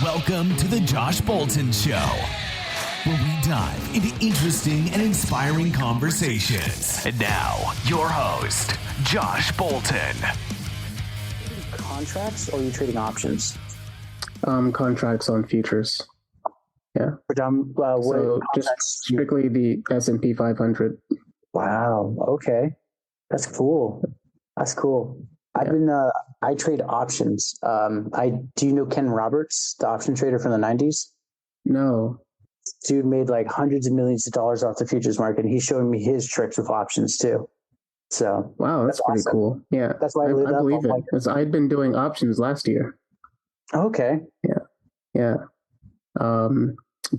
Welcome to the Josh Bolton Show, where we dive into interesting and inspiring conversations. And now, your host, Josh Bolton. Contracts, or are you trading options? Contracts on futures. Yeah. So just strictly the S&P 500. Wow. Okay. That's cool. I trade options. Do you know Ken Roberts, the option trader from the 90s? No. Dude made like hundreds of millions of dollars off the futures market. He's showing me his tricks with options too. So wow, that's pretty awesome. Cool. Yeah. That's why I believe it. Because I'd been doing options last year. Okay. Yeah.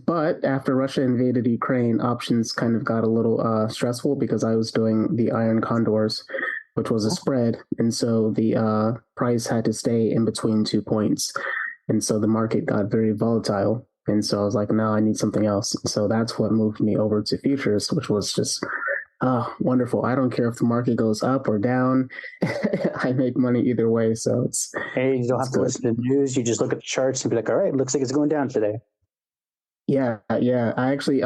But after Russia invaded Ukraine, options kind of got a little stressful because I was doing the Iron Condors, which was a spread. And so the price had to stay in between 2 points. And so the market got very volatile. And so I was like, no, I need something else. So that's what moved me over to futures, which was just wonderful. I don't care if the market goes up or down. I make money either way. So you don't have to listen to the news. You just look at the charts and be like, all right, looks like it's going down today. Yeah. I actually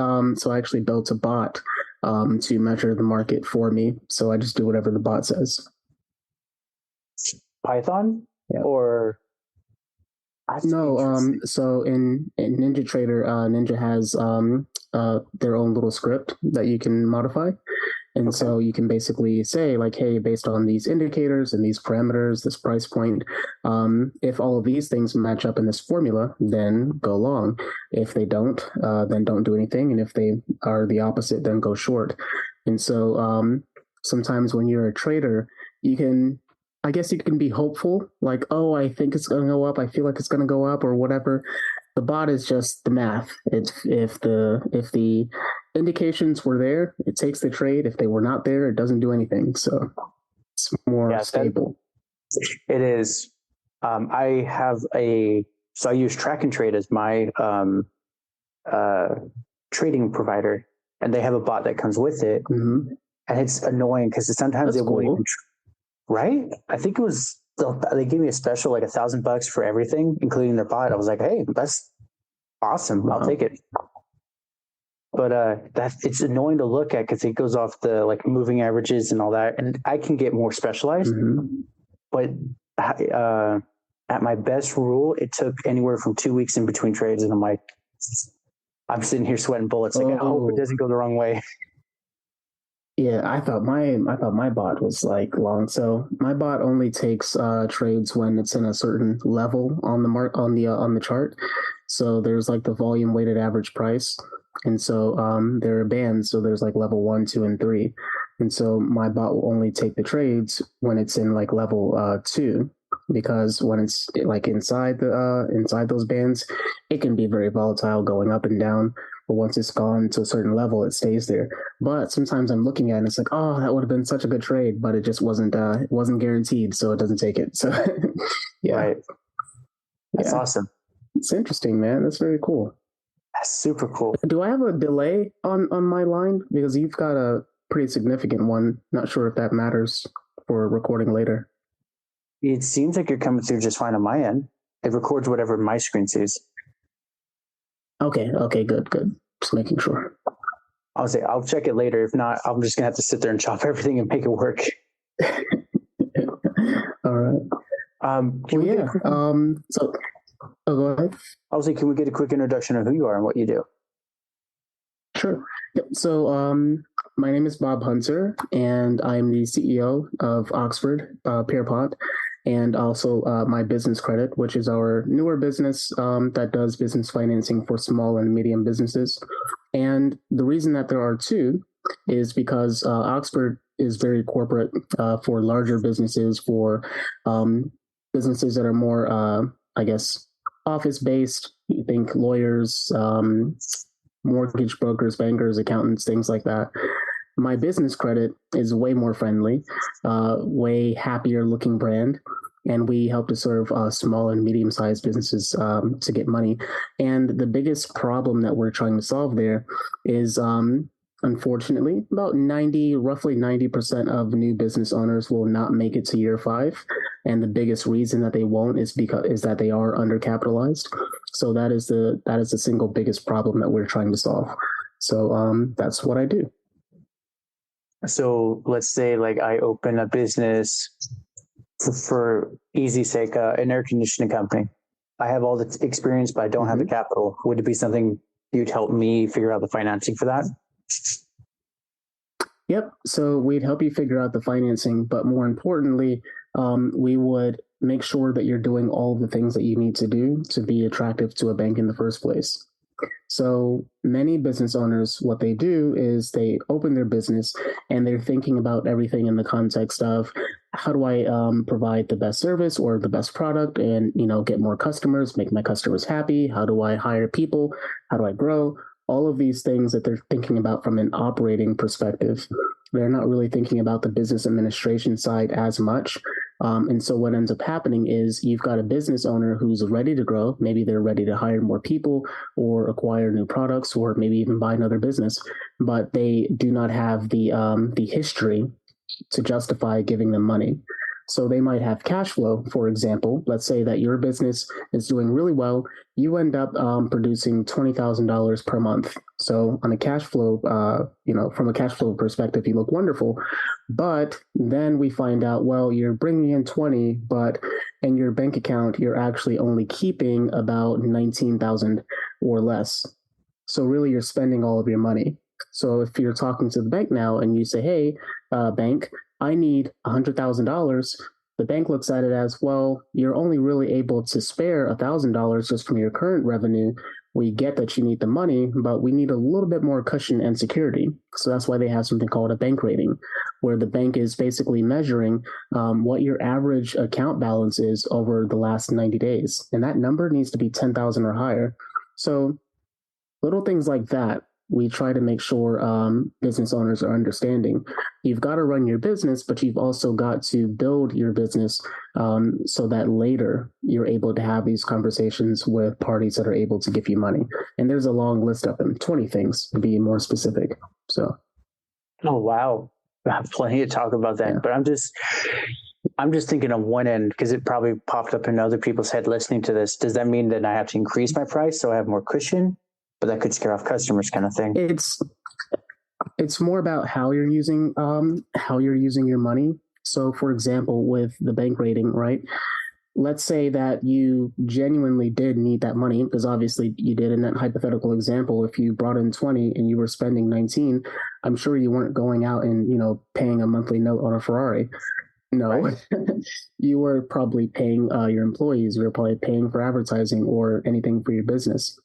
built a bot to measure the market for me. So I just do whatever the bot says. Python? Yeah. Or no, so in NinjaTrader, Ninja has their own little script that you can modify. And so you can basically say like, hey, based on these indicators and these parameters, this price point, if all of these things match up in this formula, then go long. If they don't, then don't do anything. And if they are the opposite, then go short. And so sometimes when you're a trader, I guess you can be hopeful, like, oh, I think it's going to go up. I feel like it's going to go up or whatever. The bot is just the math. If the indications were there, it takes the trade. If they were not there, it doesn't do anything. So it's more stable. It is. I use Track and Trade as my trading provider, and they have a bot that comes with it. Mm-hmm. And it's annoying because sometimes it won't even. Right? I think it was, they gave me a special like $1,000 for everything, including their bot. I was like, hey, that's awesome. Wow. I'll take it. But it's annoying to look at because it goes off the like moving averages and all that. And I can get more specialized. Mm-hmm. But at my best rule, it took anywhere from 2 weeks in between trades. And I'm sitting here sweating bullets. Like, I hope it doesn't go the wrong way. Yeah, I thought my bot was like long. So my bot only takes trades when it's in a certain level on the chart. So there's like the volume weighted average price, and so there are bands. So there's like level 1, 2, and 3, and so my bot will only take the trades when it's in like level 2, because when it's like inside those bands, it can be very volatile, going up and down. But once it's gone to a certain level, it stays there. But sometimes I'm looking at it and it's like, oh, that would have been such a good trade, but it just wasn't guaranteed, so it doesn't take it. So yeah. Right. That's awesome. It's interesting, man. That's very cool. That's super cool. Do I have a delay on my line? Because you've got a pretty significant one. Not sure if that matters for recording later. It seems like you're coming through just fine on my end. It records whatever my screen sees. Okay, good. Just making sure. I'll check it later. If not, I'm just gonna have to sit there and chop everything and make it work. All right. Go ahead. Can we get a quick introduction of who you are and what you do? Sure. Yep. So my name is Bob Hunter, and I'm the CEO of Oxford Pierpont, and also My Business Credit, which is our newer business that does business financing for small and medium businesses. And the reason that there are two is because Oxford is very corporate for larger businesses, for businesses that are more, office-based. You think lawyers, mortgage brokers, bankers, accountants, things like that. My Business Credit is way more friendly, way happier looking brand. And we help to serve small and medium-sized businesses to get money. And the biggest problem that we're trying to solve there is, unfortunately, roughly 90% of new business owners will not make it to year 5. And the biggest reason that they won't is that they are undercapitalized. So that is the single biggest problem that we're trying to solve. So that's what I do. So let's say like I open a business for easy sake, an air conditioning company. I have all the experience, but I don't have the capital. Would it be something you'd help me figure out the financing for that? Yep. So we'd help you figure out the financing, but more importantly, we would make sure that you're doing all the things that you need to do to be attractive to a bank in the first place. So many business owners, what they do is they open their business and they're thinking about everything in the context of how do I provide the best service or the best product and, get more customers, make my customers happy? How do I hire people? How do I grow? All of these things that they're thinking about from an operating perspective. They're not really thinking about the business administration side as much. And so what ends up happening is you've got a business owner who's ready to grow. Maybe they're ready to hire more people or acquire new products or maybe even buy another business, but they do not have the history to justify giving them money. So they might have cash flow, for example. Let's say that your business is doing really well. You end up producing $20,000 per month. So on a cash flow, from a cash flow perspective, you look wonderful. But then we find out, well, you're bringing in 20, but in your bank account, you're actually only keeping about 19,000 or less. So really, you're spending all of your money. So if you're talking to the bank now and you say, hey, bank, I need $100,000. The bank looks at it as, well, you're only really able to spare $1,000 just from your current revenue. We get that you need the money, but we need a little bit more cushion and security. So that's why they have something called a bank rating, where the bank is basically measuring what your average account balance is over the last 90 days. And that number needs to be 10,000 or higher. So little things like that, we try to make sure business owners are understanding. You've got to run your business, but you've also got to build your business so that later you're able to have these conversations with parties that are able to give you money. And there's a long list of them, 20 things to be more specific. So. Oh, wow. I have plenty to talk about that, yeah. But I'm just thinking on one end, because it probably popped up in other people's head listening to this. Does that mean that I have to increase my price so I have more cushion? But that could scare off customers, kind of thing. It's more about how you're using your money. So, for example, with the bank rating, right? Let's say that you genuinely did need that money, because obviously you did in that hypothetical example. If you brought in 20 and you were spending 19, I'm sure you weren't going out and paying a monthly note on a Ferrari. No, right. You were probably paying your employees. You were probably paying for advertising or anything for your business.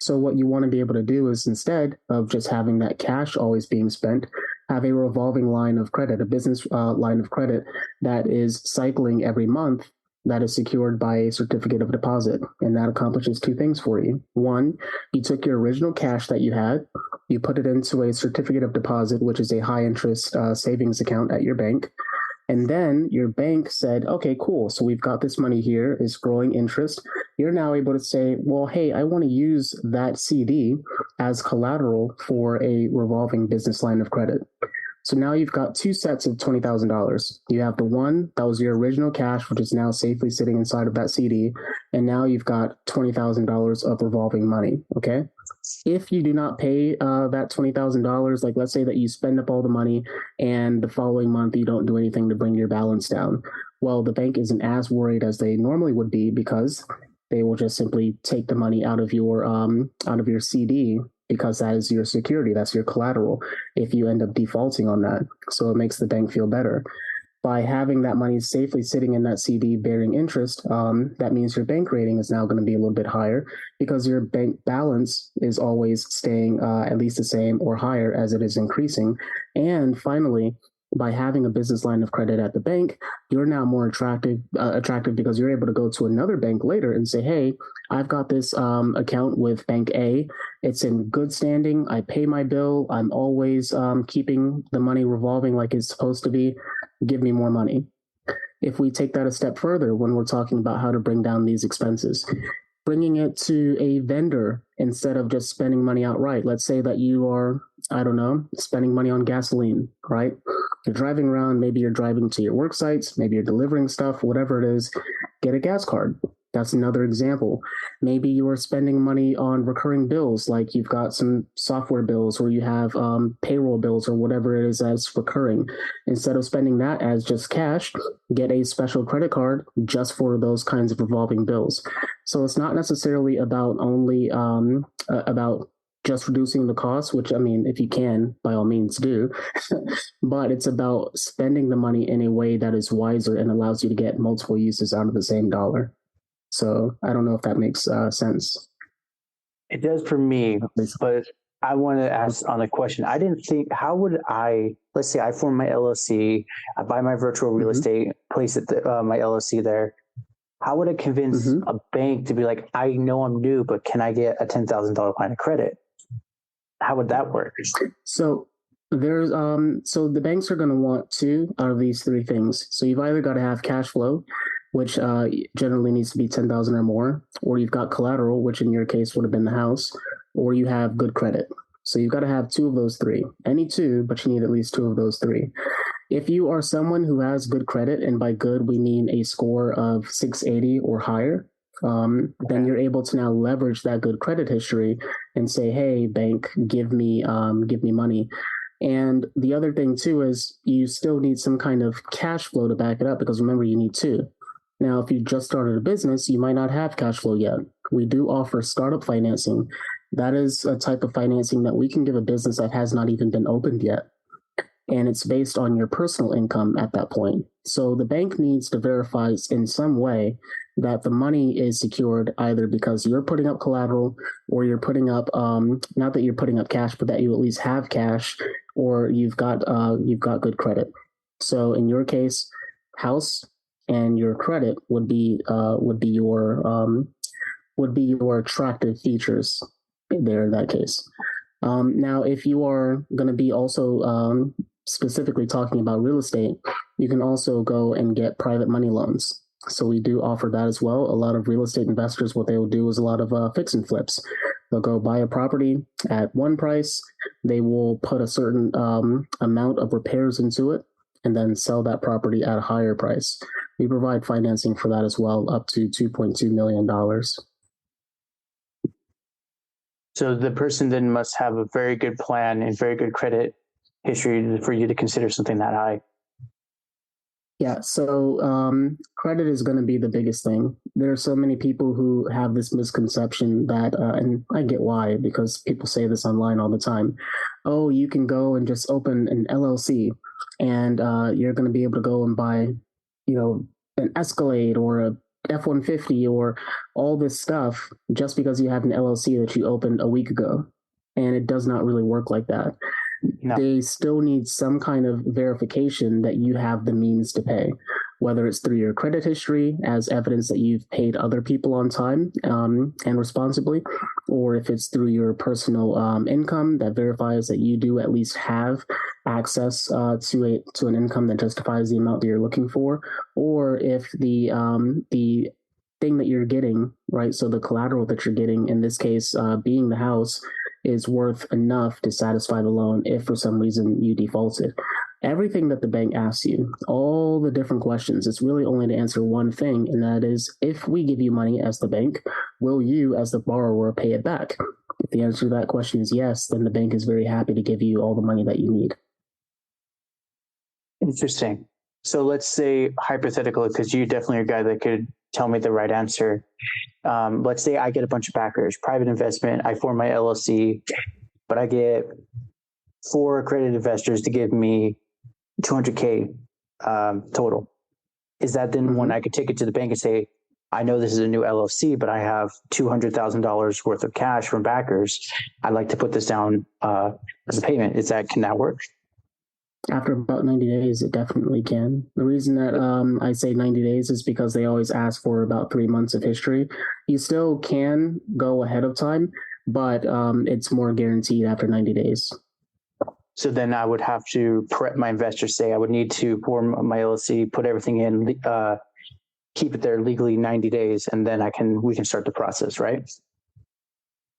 So what you want to be able to do is, instead of just having that cash always being spent, have a revolving line of credit, a business line of credit that is cycling every month, that is secured by a certificate of deposit. And that accomplishes two things for you. One, you took your original cash that you had, you put it into a certificate of deposit, which is a high interest savings account at your bank. And then your bank said, okay, cool. So we've got this money here, it's growing interest. You're now able to say, well, hey, I want to use that CD as collateral for a revolving business line of credit. So now you've got two sets of $20,000. You have the one that was your original cash, which is now safely sitting inside of that CD. And now you've got $20,000 of revolving money. Okay. If you do not pay that $20,000, like let's say that you spend up all the money and the following month you don't do anything to bring your balance down. Well, the bank isn't as worried as they normally would be, because they will just simply take the money out of your CD, because that is your security, that's your collateral if you end up defaulting on that. So it makes the bank feel better. By having that money safely sitting in that CD bearing interest, that means your bank rating is now going to be a little bit higher, because your bank balance is always staying at least the same or higher as it is increasing. And finally, by having a business line of credit at the bank, you're now more attractive because you're able to go to another bank later and say, hey, I've got this account with Bank A. It's in good standing. I pay my bill. I'm always keeping the money revolving like it's supposed to be. Give me more money. If we take that a step further, when we're talking about how to bring down these expenses, bringing it to a vendor instead of just spending money outright. Let's say that you are, spending money on gasoline, right? You're driving around, maybe you're driving to your work sites, maybe you're delivering stuff, whatever it is, get a gas card. That's another example. Maybe you are spending money on recurring bills, like you've got some software bills or you have payroll bills or whatever it is that's recurring. Instead of spending that as just cash, get a special credit card just for those kinds of revolving bills. So it's not necessarily about only about just reducing the cost, which I mean, if you can, by all means do, but it's about spending the money in a way that is wiser and allows you to get multiple uses out of the same dollar. So I don't know if that makes sense. It does for me, but I want to ask on a question. I didn't think, how would let's say I form my LLC, I buy my virtual real estate, place it, my LLC there. How would I convince a bank to be like, I know I'm new, but can I get a $10,000 line of credit? How would that work? So there's so the banks are going to want two out of these three things. So you've either got to have cash flow, which generally needs to be 10,000 or more, or you've got collateral, which in your case would have been the house, or you have good credit. So you've got to have two of those three. Any two, but you need at least two of those three. If you are someone who has good credit, and by good we mean a score of 680 or higher, then you're able to now leverage that good credit history and say, "Hey, bank, give me money." And the other thing too is you still need some kind of cash flow to back it up, because remember, you need two. Now, if you just started a business, you might not have cash flow yet. We do offer startup financing. That is a type of financing that we can give a business that has not even been opened yet. And it's based on your personal income at that point. So the bank needs to verify in some way that the money is secured, either because you're putting up collateral or you're putting up, not that you're putting up cash, but that you at least have cash, or you've got good credit. So in your case, house and your credit would be your attractive features there in that case. Now, if you are going to be also specifically talking about real estate, you can also go and get private money loans. So we do offer that as well. A lot of real estate investors, what they will do is a lot of fix and flips. They'll go buy a property at one price. They will put a certain amount of repairs into it and then sell that property at a higher price. We provide financing for that as well, up to $2.2 million. So the person then must have a very good plan and very good credit history for you to consider something that high. Yeah, so credit is going to be the biggest thing. There are so many people who have this misconception that, and I get why, because people say this online all the time. Oh, you can go and just open an LLC and you're going to be able to go and buy, an Escalade or a F-150 or all this stuff just because you have an LLC that you opened a week ago. And it does not really work like that. No. They still need some kind of verification that you have the means to pay, whether it's through your credit history as evidence that you've paid other people on time and responsibly, or if it's through your personal income that verifies that you do at least have access to an income that justifies the amount that you're looking for, or if the thing that you're getting, right, so the collateral that you're getting, in this case being the house, is worth enough to satisfy the loan if for some reason you defaulted. Everything that the bank asks you, all the different questions, it's really only to answer one thing, and that is, if we give you money as the bank, will you as the borrower pay it back? If the answer to that question is yes, then the bank is very happy to give you all the money that you need. Interesting. So let's say hypothetically, because you definitely are a guy that could tell me the right answer. Let's say I get a bunch of backers, private investment, I form my LLC, but I get 4 accredited investors to give me $200K total. Is that then when I could take it to the bank and say, I know this is a new LLC, but I have $200,000 worth of cash from backers. I'd like to put this down as a payment. Can that work? After about 90 days, it definitely can. The reason that I say 90 days is because they always ask for about 3 months of history. You still can go ahead of time, but it's more guaranteed after 90 days. So then I would have to prep my investors, say I would need to form my LLC, put everything in, keep it there legally 90 days, and then we can start the process, right?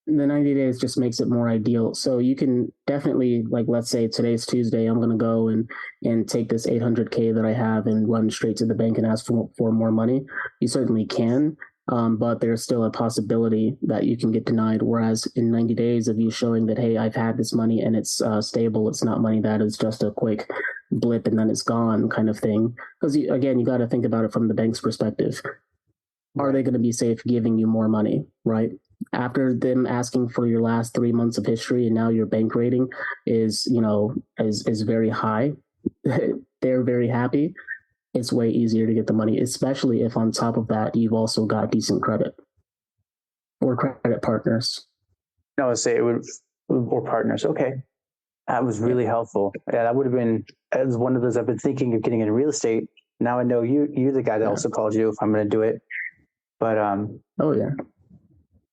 The 90 days just makes it more ideal. So you can definitely, like, let's say today's Tuesday, I'm going to go and take this $800K that I have and run straight to the bank and ask for more money. You certainly can, but there's still a possibility that you can get denied. Whereas in 90 days of you showing that, hey, I've had this money and it's stable, it's not money that is just a quick blip and then it's gone kind of thing. Because again, you got to think about it from the bank's perspective. Are they going to be safe giving you more money, right? After them asking for your last 3 months of history and now your bank rating is very high, they're very happy. It's way easier to get the money, especially if on top of that, you've also got decent credit or credit partners. No, I say it would, or partners. Okay. That was really helpful. Yeah, that would have been, as one of those I've been thinking of getting into real estate. Now I know you're the guy that also called you if I'm going to do it. But, oh yeah.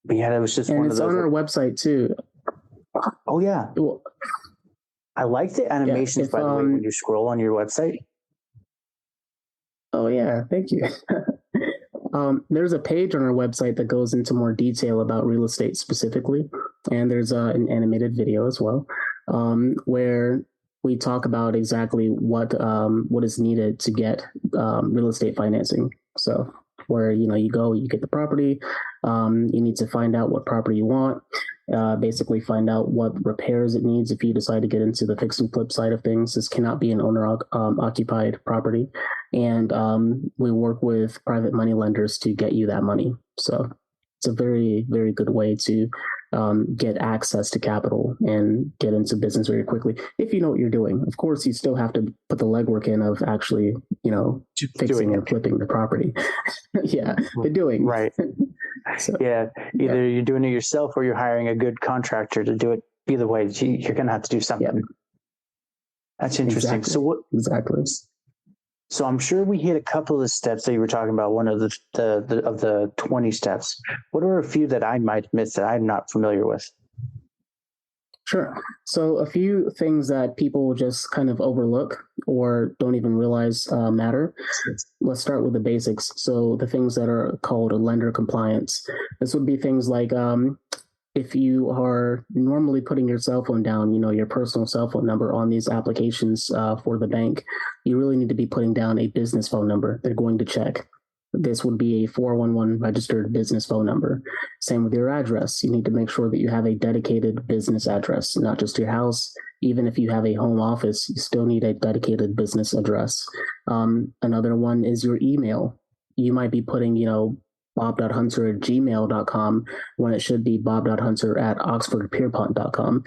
But yeah, that was just and one of those. And it's on our website too. Oh yeah. Well, I like the animations, by the way, when you scroll on your website. Oh yeah, thank you. There's a page on our website that goes into more detail about real estate specifically, and there's an animated video as well, where we talk about exactly what is needed to get real estate financing. So where you go, you get the property, you need to find out what property you want, basically find out what repairs it needs if you decide to get into the fix and flip side of things. This cannot be an owner occupied property, and we work with private money lenders to get you that money. So it's a very, very good way to get access to capital and get into business very quickly if you know what you're doing. Of course, you still have to put the legwork in of actually, fixing and flipping the property. Yeah, the doing. Right. So, yeah, either you're doing it yourself or you're hiring a good contractor to do it. Either way, you're going to have to do something. Yep. That's interesting. Exactly. So what? Exactly. So I'm sure we hit a couple of steps that you were talking about. One of the 20 steps. What are a few that I might miss that I'm not familiar with? Sure. So a few things that people just kind of overlook or don't even realize matter. Let's start with the basics. So the things that are called lender compliance. This would be things like if you are normally putting your cell phone down, your personal cell phone number on these applications for the bank, you really need to be putting down a business phone number. They're going to check. This would be a 411 registered business phone number. Same with your address. You need to make sure that you have a dedicated business address, not just your house. Even if you have a home office, you still need a dedicated business address. Another one is your email. You might be putting, bob.hunter@gmail.com when it should be bob.hunter@oxfordpierpont.com.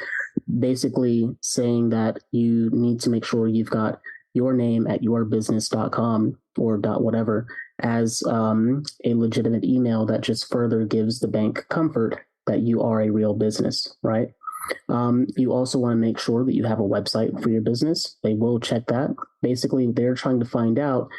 Basically saying that you need to make sure you've got your name at yourbusiness.com or .whatever as a legitimate email that just further gives the bank comfort that you are a real business, right? You also want to make sure that you have a website for your business. They will check that. Basically, they're trying to find out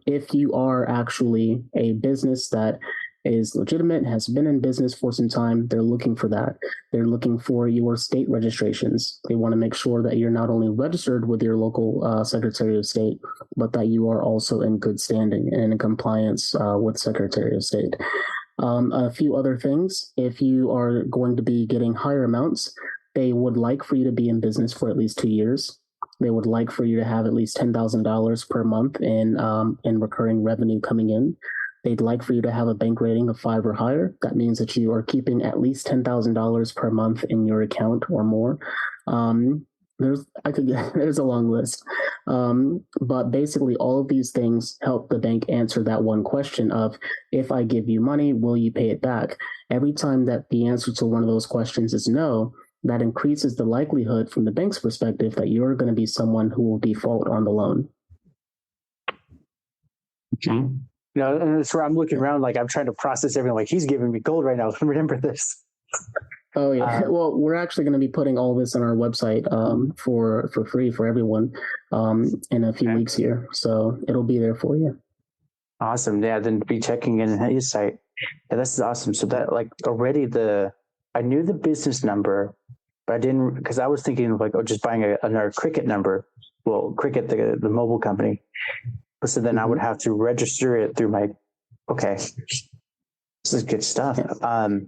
if you are actually a business that is legitimate, has been in business for some time. They're looking for that. They're looking for your state registrations. They want to make sure that you're not only registered with your local Secretary of State, but that you are also in good standing and in compliance with Secretary of State. A few other things, if you are going to be getting higher amounts, they would like for you to be in business for at least 2 years. They would like for you to have at least $10,000 per month in recurring revenue coming in. They'd like for you to have a bank rating of 5 or higher. That means that you are keeping at least $10,000 per month in your account or more. There's a long list. But basically all of these things help the bank answer that one question of, if I give you money, will you pay it back? Every time that the answer to one of those questions is no, that increases the likelihood from the bank's perspective that you're going to be someone who will default on the loan. Okay. And that's where I'm looking around, like I'm trying to process everything. Like, he's giving me gold right now. Remember this. Oh yeah. Well, we're actually going to be putting all this on our website for free for everyone in a few weeks here. So it'll be there for you. Awesome. Yeah. Then be checking in his site. Yeah, this is awesome. So that, like, already I knew the business number, but I didn't, because I was thinking of like, just buying another Cricket number. Well, Cricket, the mobile company. So then I would have to register it through my, okay. This is good stuff.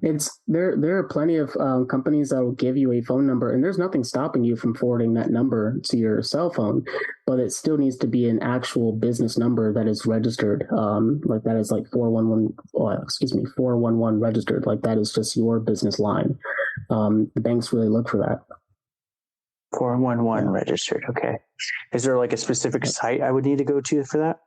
It's there are plenty of companies that will give you a phone number, and there's nothing stopping you from forwarding that number to your cell phone, but it still needs to be an actual business number that is registered. Like that is like 411 registered. Like that is just your business line. The banks really look for that. 411 registered. Okay. Is there like a specific site I would need to go to for that?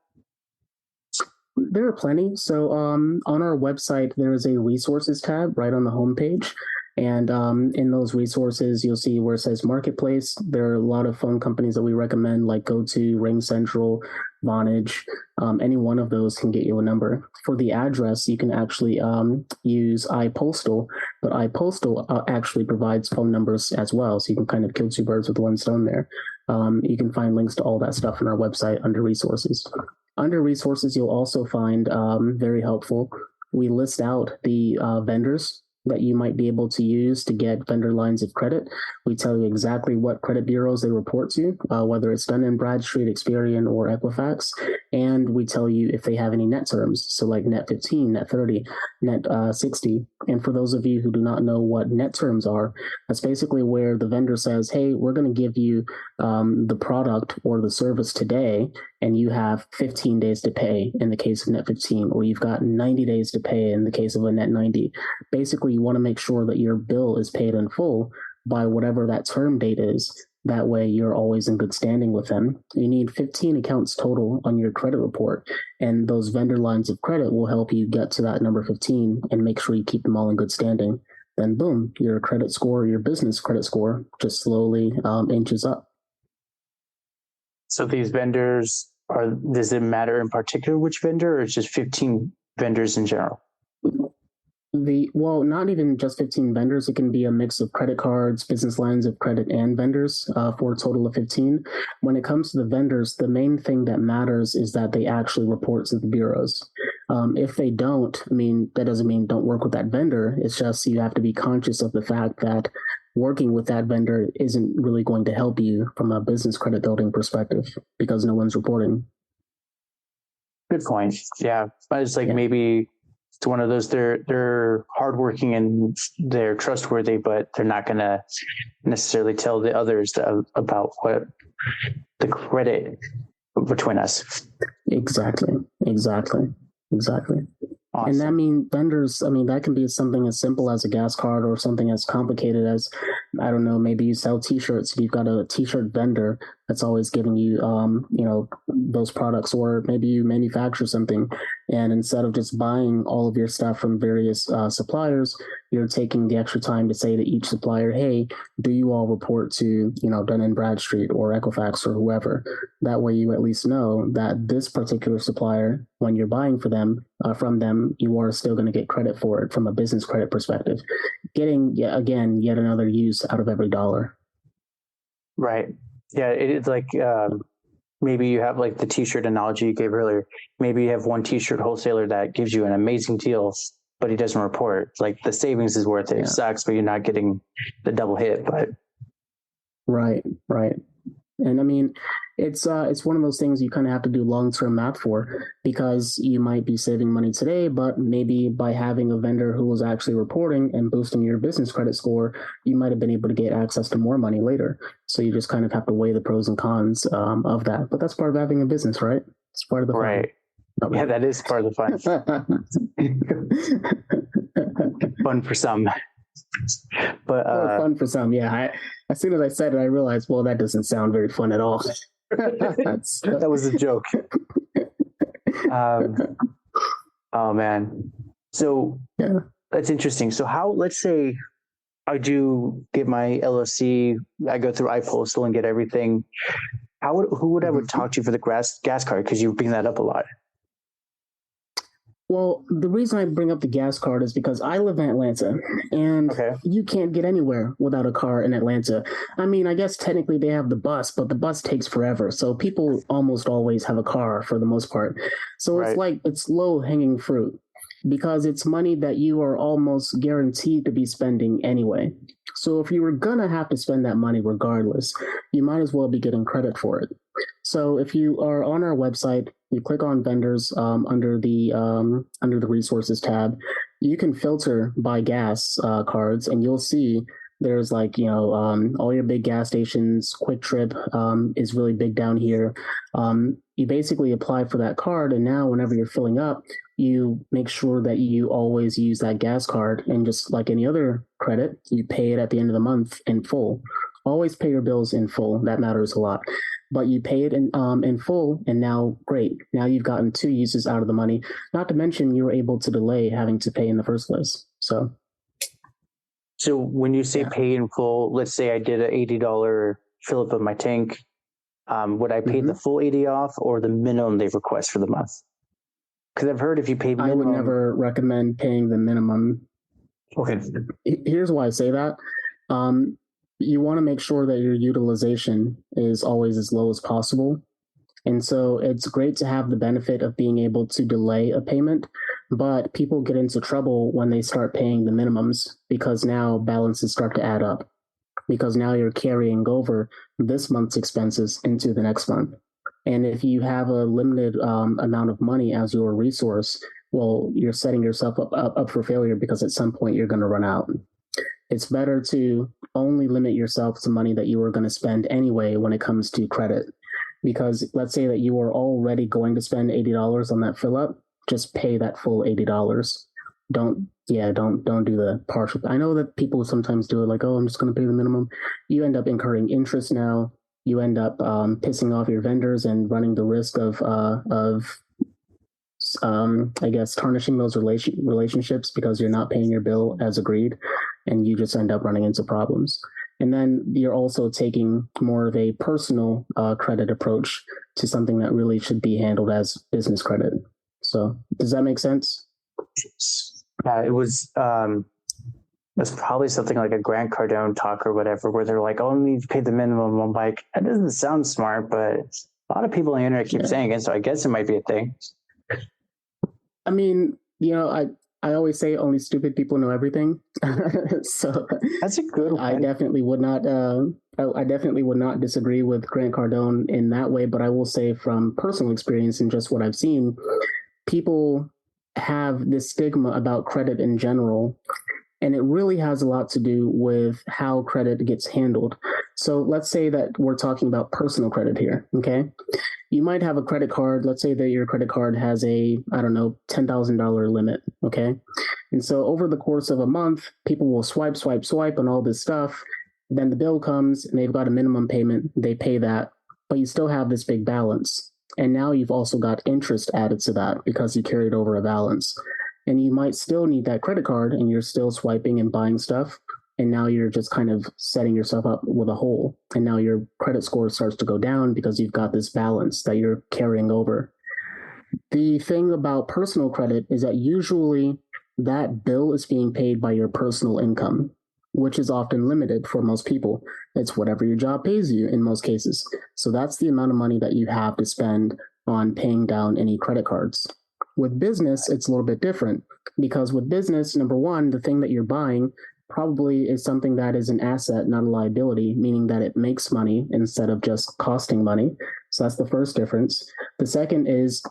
There are plenty. So on our website, there is a resources tab right on the homepage. And in those resources, you'll see where it says Marketplace. There are a lot of phone companies that we recommend, like GoTo, Ring Central, Vonage. Any one of those can get you a number. For the address, you can actually use iPostal, but iPostal actually provides phone numbers as well. So you can kind of kill two birds with one stone there. You can find links to all that stuff on our website under resources. Under resources, you'll also find very helpful. We list out the vendors that you might be able to use to get vendor lines of credit. We tell you exactly what credit bureaus they report to, whether it's Dun & Bradstreet, Experian, or Equifax. And we tell you if they have any net terms. So like net 15, net 30, net 60. And for those of you who do not know what net terms are, that's basically where the vendor says, hey, we're going to give you the product or the service today, and you have 15 days to pay in the case of net 15, or you've got 90 days to pay in the case of a net 90. Basically, you want to make sure that your bill is paid in full by whatever that term date is. That way, you're always in good standing with them. You need 15 accounts total on your credit report, and those vendor lines of credit will help you get to that number 15 and make sure you keep them all in good standing. Then, boom, your credit score, your business credit score, just slowly inches up. So these vendors does it matter in particular which vendor, or it's just 15 vendors in general? Well, not even just 15 vendors. It can be a mix of credit cards, business lines of credit, and vendors for a total of 15. When it comes to the vendors, the main thing that matters is that they actually report to the bureaus. If they don't, that doesn't mean don't work with that vendor. It's just you have to be conscious of the fact that working with that vendor isn't really going to help you from a business credit building perspective because no one's reporting. Good point. Yeah. It's like maybe it's one of those, they're hardworking and they're trustworthy, but they're not going to necessarily tell the others about what the credit between us. Exactly. Awesome. And vendors, that can be something as simple as a gas card or something as complicated as, I don't know, maybe you sell t-shirts. You've got a t-shirt vendor that's always giving you, those products, or maybe you manufacture something. And instead of just buying all of your stuff from various suppliers, you're taking the extra time to say to each supplier, hey, do you all report to, Dun & Bradstreet or Equifax or whoever? That way you at least know that this particular supplier, when you're buying from them, you are still going to get credit for it from a business credit perspective. Getting, yet another use out of every dollar. Right. Yeah, it's like maybe you have like the t-shirt analogy you gave earlier. Maybe you have one t-shirt wholesaler that gives you an amazing deal, but he doesn't report. Like the savings is worth it. Yeah. It sucks, but you're not getting the double hit. But right. And it's one of those things you kind of have to do long-term math for, because you might be saving money today, but maybe by having a vendor who was actually reporting and boosting your business credit score, you might have been able to get access to more money later. So you just kind of have to weigh the pros and cons of that. But that's part of having a business, right? It's part of the fun. Right. Yeah, that is part of the fun. Fun for some. But fun for some, yeah. As soon as I said it, I realized, well, that doesn't sound very fun at all. That was a joke. Oh man. So yeah, that's interesting. So let's say I do get my LLC, I go through iPostal and get everything. Who would I would talk to for the gas card? Because you bring that up a lot. Well, the reason I bring up the gas card is because I live in Atlanta, and you can't get anywhere without a car in Atlanta. I guess technically they have the bus, but the bus takes forever. So people almost always have a car for the most part. So It's like it's low-hanging fruit, because it's money that you are almost guaranteed to be spending anyway. So if you were going to have to spend that money regardless, you might as well be getting credit for it. So if you are on our website, you click on vendors under the resources tab, you can filter by gas cards, and you'll see there's like, all your big gas stations. Quick Trip is really big down here. You basically apply for that card, and now whenever you're filling up, you make sure that you always use that gas card, and just like any other credit, you pay it at the end of the month in full. Always pay your bills in full. That matters a lot. But you pay it in full, and now great. Now you've gotten 2 uses out of the money. Not to mention you were able to delay having to pay in the first place. So when you say pay in full, let's say I did an $80 fill up of my tank, would I pay the full 80 off or the minimum they request for the month? Because I've heard if you pay minimum... I would never recommend paying the minimum. Okay. Here's why I say that. You want to make sure that your utilization is always as low as possible. And so it's great to have the benefit of being able to delay a payment, but people get into trouble when they start paying the minimums, because now balances start to add up, because now you're carrying over this month's expenses into the next month. And if you have a limited amount of money as your resource, well, you're setting yourself up for failure, because at some point you're going to run out. It's better to only limit yourself to money that you are going to spend anyway when it comes to credit. Because let's say that you are already going to spend $80 on that fill up, just pay that full $80. Don't do the partial. I know that people sometimes do it like, oh, I'm just going to pay the minimum. You end up incurring interest now. You end up pissing off your vendors and running the risk of tarnishing those relationships, because you're not paying your bill as agreed, and you just end up running into problems. And then you're also taking more of a personal credit approach to something that really should be handled as business credit. So does that make sense? Yeah, it was probably something like a Grant Cardone talk or whatever, where they're like, oh, I need to pay the minimum. I'm like, that doesn't sound smart, but a lot of people on the internet keep saying it, so I guess it might be a thing. I mean, I always say only stupid people know everything. So that's a good one. I definitely would not disagree with Grant Cardone in that way, but I will say from personal experience and just what I've seen, people have this stigma about credit in general, and it really has a lot to do with how credit gets handled. So let's say that we're talking about personal credit here, okay? You might have a credit card. Let's say that your credit card has a, $10,000 limit, okay? And so over the course of a month, people will swipe on all this stuff. Then the bill comes and they've got a minimum payment. They pay that, but you still have this big balance. And now you've also got interest added to that because you carried over a balance. And you might still need that credit card, and you're still swiping and buying stuff. And now you're just kind of setting yourself up with a hole. And now your credit score starts to go down because you've got this balance that you're carrying over. The thing about personal credit is that usually that bill is being paid by your personal income, which is often limited for most people. It's whatever your job pays you in most cases. So that's the amount of money that you have to spend on paying down any credit cards. With business, it's a little bit different, because with business, number one, the thing that you're buying probably is something that is an asset, not a liability, meaning that it makes money instead of just costing money. So that's the first difference. The second is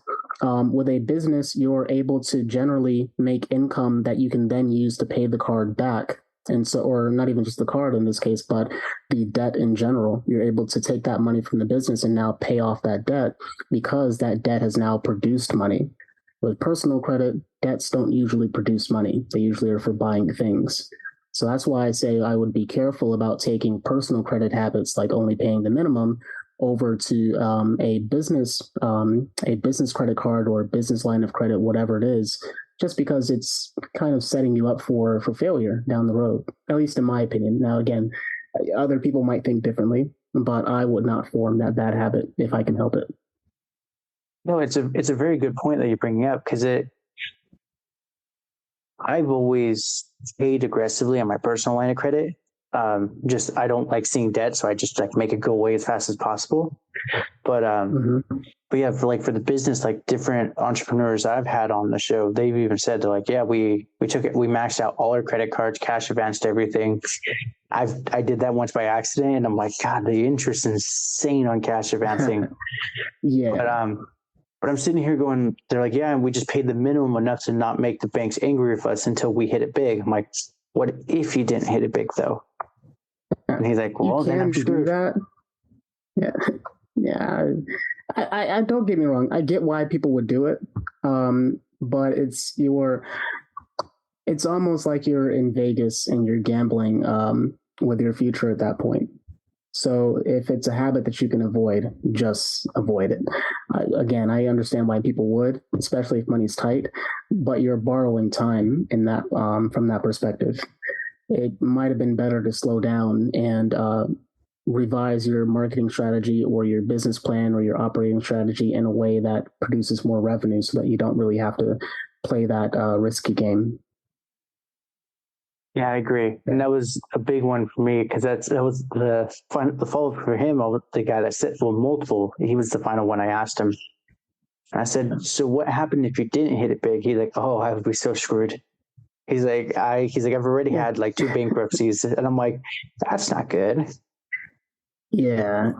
with a business, you're able to generally make income that you can then use to pay the card back. And so, or not even just the card in this case, but the debt in general. You're able to take that money from the business and now pay off that debt, because that debt has now produced money. With personal credit, debts don't usually produce money. They usually are for buying things. So that's why I say I would be careful about taking personal credit habits like only paying the minimum over to a business credit card or a business line of credit, whatever it is, just because it's kind of setting you up for failure down the road, at least in my opinion. Now, again, other people might think differently, but I would not form that bad habit if I can help it. No, it's a very good point that you're bringing up, because I've always paid aggressively on my personal line of credit. I don't like seeing debt, so I just like make it go away as fast as possible. But but yeah, for the business, like different entrepreneurs I've had on the show, they've even said they're like, yeah, we maxed out all our credit cards, cash advanced everything. I did that once by accident, and I'm like, God, the interest is insane on cash advancing. Yeah. But But I'm sitting here going, they're like, yeah, and we just paid the minimum enough to not make the banks angry with us until we hit it big. I'm like, what if you didn't hit it big though? And he's like, well, then I'm screwed. Do that. Yeah. Yeah. I don't get me wrong. I get why people would do it. But it's almost like you're in Vegas and you're gambling with your future at that point. So if it's a habit that you can avoid, just avoid it. Again, I understand why people would, especially if money's tight, but you're borrowing time in that from that perspective. It might have been better to slow down and revise your marketing strategy or your business plan or your operating strategy in a way that produces more revenue so that you don't really have to play that risky game. Yeah, I agree. And that was a big one for me because that was the follow for him. The guy that said, well, multiple, he was the final one I asked him. And I said, so what happened if you didn't hit it big? He's like, oh, I would be so screwed. He's like, I've already had like 2 bankruptcies. And I'm like, that's not good. Yeah,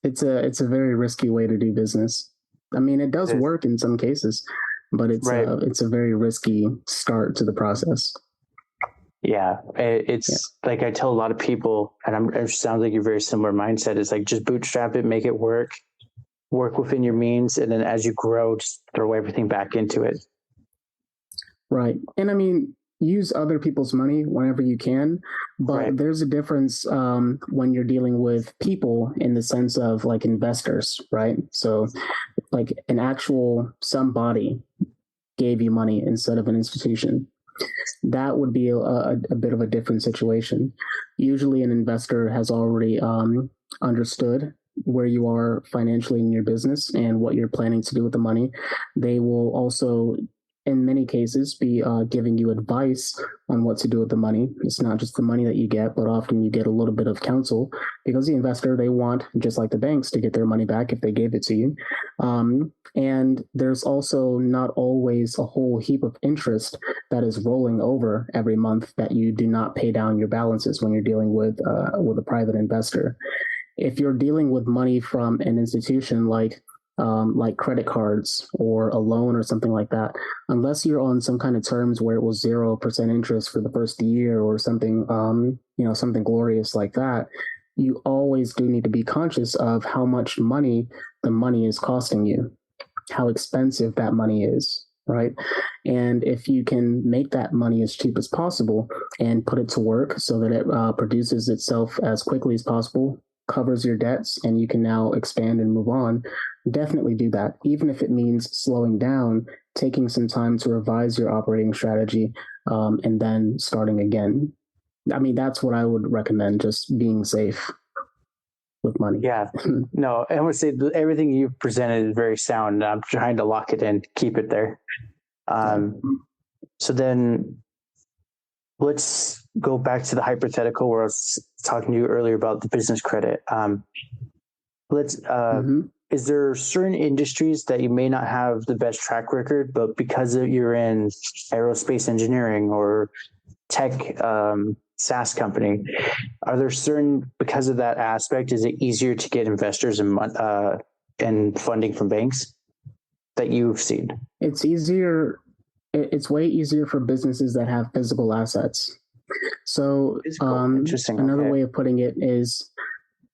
it's a very risky way to do business. I mean, it does work in some cases, but it's a very risky start to the process. Yeah, it's like I tell a lot of people, and it sounds like you're very similar mindset. It's like just bootstrap it, make it work within your means, and then as you grow, just throw everything back into it. Right, and I mean, use other people's money whenever you can, but there's a difference when you're dealing with people in the sense of like investors, right? So, like somebody gave you money instead of an institution. That would be a bit of a different situation. Usually an investor has already understood where you are financially in your business and what you're planning to do with the money. They will also, in many cases, be giving you advice on what to do with the money. It's not just the money that you get, but often you get a little bit of counsel because the investor, they want, just like the banks, to get their money back if they gave it to you. And there's also not always a whole heap of interest that is rolling over every month that you do not pay down your balances when you're dealing with a private investor. If you're dealing with money from an institution like credit cards or a loan or something like that, unless you're on some kind of terms where it was 0% interest for the first year or something, something glorious like that, you always do need to be conscious of how much money the money is costing you, how expensive that money is, right? And if you can make that money as cheap as possible and put it to work so that it produces itself as quickly as possible, covers your debts, and you can now expand and move on, definitely do that. Even if it means slowing down, taking some time to revise your operating strategy, and then starting again. I mean, that's what I would recommend, just being safe with money. Yeah, no, I would say everything you've presented is very sound. I'm trying to lock it in, keep it there. So then let's go back to the hypothetical where I was talking to you earlier about the business credit. Is there certain industries that you may not have the best track record, but because you're in aerospace engineering or tech SaaS company, are there certain, because of that aspect, is it easier to get investors and funding from banks that you've seen? It's easier. It's way easier for businesses that have physical assets. So another way of putting it is,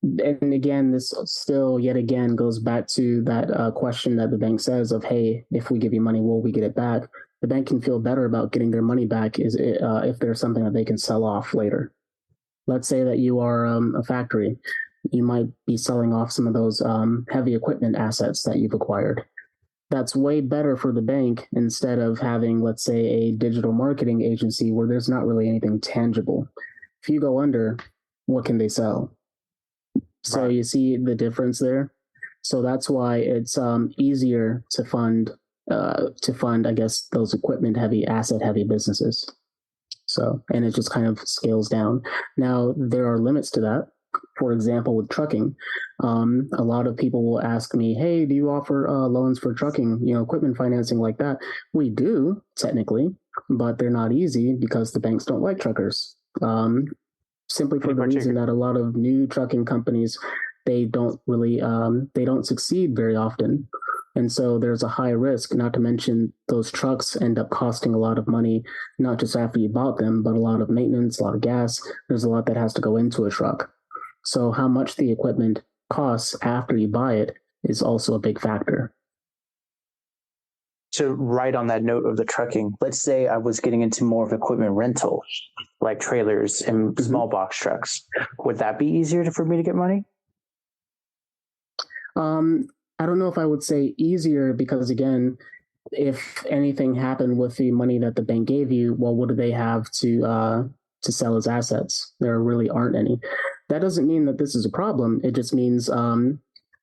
and again, this still yet again goes back to that question that the bank says of, hey, if we give you money, will we get it back? The bank can feel better about getting their money back if there's something that they can sell off later. Let's say that you are a factory. You might be selling off some of those heavy equipment assets that you've acquired. That's way better for the bank instead of having, let's say, a digital marketing agency where there's not really anything tangible. If you go under, what can they sell? So you see the difference there. So that's why it's easier to fund, I guess, those asset heavy businesses. So, and it just kind of scales down. Now, there are limits to that. For example, with trucking, a lot of people will ask me, hey, do you offer loans for trucking, equipment financing like that? We do, technically, but they're not easy because the banks don't like truckers. Simply for the reason that a lot of new trucking companies, they don't succeed very often. And so there's a high risk, not to mention those trucks end up costing a lot of money, not just after you bought them, but a lot of maintenance, a lot of gas. There's a lot that has to go into a truck. So how much the equipment costs after you buy it is also a big factor. So right on that note of the trucking, let's say I was getting into more of equipment rental, like trailers and small box trucks. Would that be easier for me to get money? I don't know if I would say easier because, again, if anything happened with the money that the bank gave you, well, what do they have to sell as assets? There really aren't any. That doesn't mean that this is a problem. It just means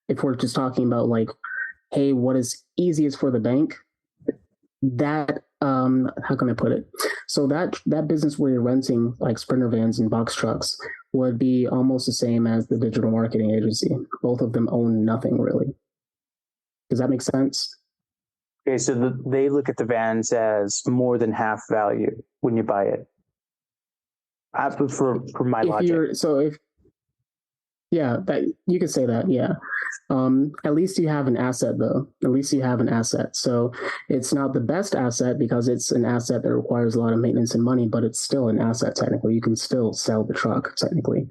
if we're just talking about like, hey, what is easiest for the bank? That how can I put it? So that business where you're renting like Sprinter vans and box trucks would be almost the same as the digital marketing agency. Both of them own nothing really. Does that make sense? Okay, so they look at the vans as more than half value when you buy it. For my logic. Yeah, that you could say that. Yeah. At least you have an asset, though. At least you have an asset. So it's not the best asset because it's an asset that requires a lot of maintenance and money, but it's still an asset technically. You can still sell the truck technically.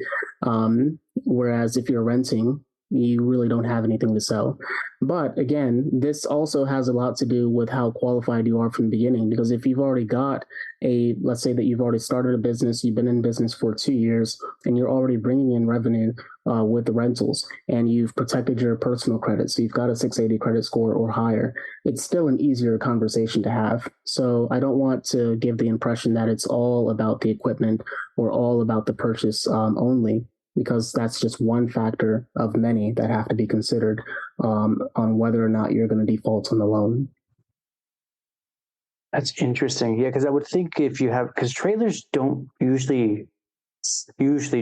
Whereas if you're renting, you really don't have anything to sell. But again, this also has a lot to do with how qualified you are from the beginning. Because if you've already got let's say that you've already started a business, you've been in business for 2 years, and you're already bringing in revenue with the rentals, and you've protected your personal credit, so you've got a 680 credit score or higher, it's still an easier conversation to have. So I don't want to give the impression that it's all about the equipment or all about the purchase only, because that's just one factor of many that have to be considered on whether or not you're going to default on the loan. That's interesting. Yeah, because I would think because trailers don't usually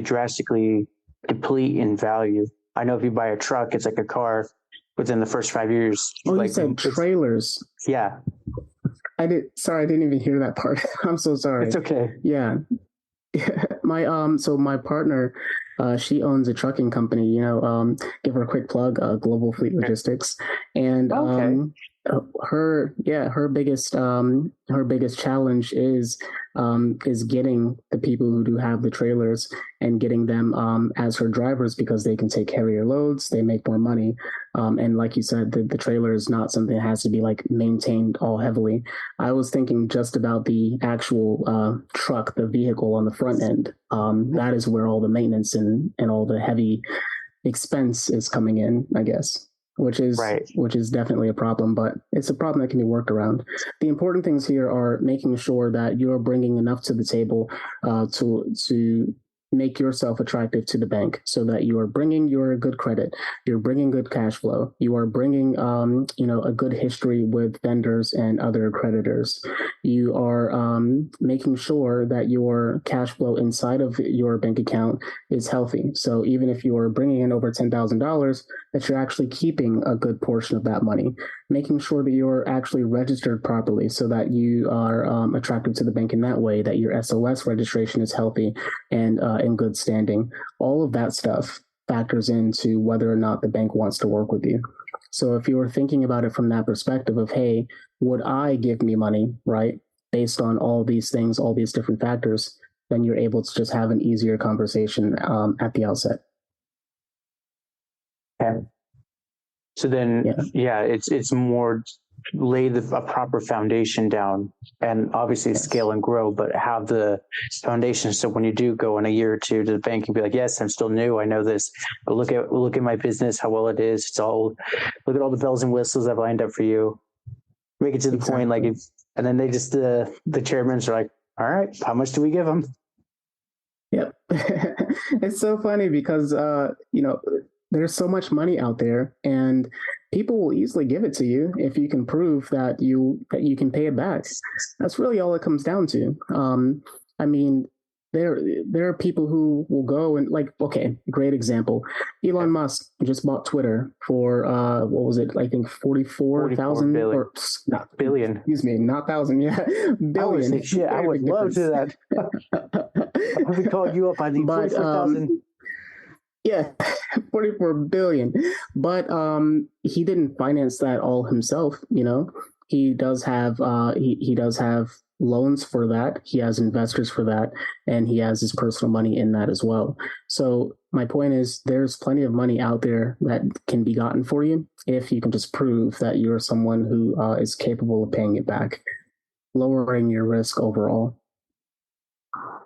drastically deplete in value. I know if you buy a truck, it's like a car within the first 5 years. Oh, you said trailers. Yeah. I didn't even hear that part. I'm so sorry. It's okay. Yeah. My partner, she owns a trucking company, give her a quick plug, Global Fleet Logistics. And her biggest challenge is getting the people who do have the trailers and getting them as her drivers, because they can take heavier loads, they make more money. And like you said, the trailer is not something that has to be like maintained all heavily. I was thinking just about the actual truck, the vehicle on the front end. That is where all the maintenance and all the heavy expense is coming in, I guess. Which is definitely a problem, but it's a problem that can be worked around. The important things here are making sure that you're bringing enough to the table to make yourself attractive to the bank, so that you are bringing your good credit, you're bringing good cash flow, you are bringing a good history with vendors and other creditors. You are making sure that your cash flow inside of your bank account is healthy. So even if you are bringing in over $10,000, that you're actually keeping a good portion of that money, making sure that you're actually registered properly so that you are attractive to the bank in that way, that your SOS registration is healthy and in good standing. All of that stuff factors into whether or not the bank wants to work with you. So if you were thinking about it from that perspective of, hey, would I give me money, right, based on all these things, all these different factors, then you're able to just have an easier conversation at the outset. Okay. So then, it's more lay a proper foundation down, and obviously scale and grow, but have the foundation. So when you do go in a year or two to the bank and be like, yes, I'm still new, I know this, but look at my business, how well it is. Look at all the bells and whistles I've lined up for you. Make it to the point, and then they just the chairmans are like, all right, how much do we give them? Yep. It's so funny because there's so much money out there, and people will easily give it to you if you can prove that you can pay it back. That's really all it comes down to. I mean, there are people who will go and great example. Elon Musk just bought Twitter for what was it? I think 44,000 or not billion. Excuse me, not thousand. Yeah, billion. I would love to that. I would call you up. I need 44,000. Yeah, 44 billion. But he didn't finance that all himself, you know. He does have he does have loans for that. He has investors for that, and he has his personal money in that as well. So my point is there's plenty of money out there that can be gotten for you if you can just prove that you're someone who is capable of paying it back, lowering your risk overall.